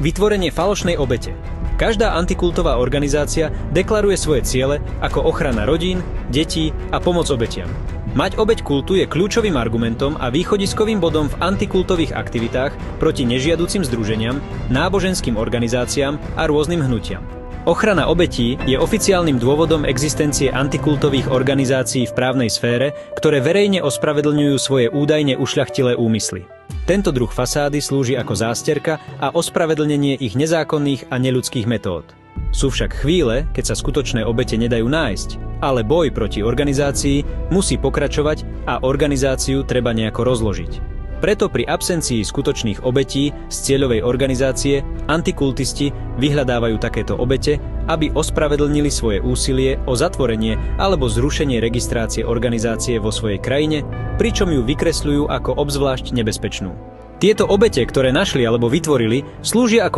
Vytvorenie falošnej obete. Každá antikultová organizácia deklaruje svoje ciele ako ochrana rodín, detí a pomoc obetiam. Mať obeť kultu je kľúčovým argumentom a východiskovým bodom v antikultových aktivitách proti nežiaducim združeniam, náboženským organizáciám a rôznym hnutiam. Ochrana obetí je oficiálnym dôvodom existencie antikultových organizácií v právnej sfére, ktoré verejne ospravedlňujú svoje údajne ušľachtilé úmysly. Tento druh fasády slúži ako zásterka a ospravedlnenie ich nezákonných a neľudských metód. Sú však chvíle, keď sa skutočné obete nedajú nájsť, ale boj proti organizácii musí pokračovať a organizáciu treba nejako rozložiť. Preto pri absencii skutočných obetí z cieľovej organizácie antikultisti vyhľadávajú takéto obete, aby ospravedlnili svoje úsilie o zatvorenie alebo zrušenie registrácie organizácie vo svojej krajine, pričom ju vykresľujú ako obzvlášť nebezpečnú. Tieto obete, ktoré našli alebo vytvorili, slúžia ako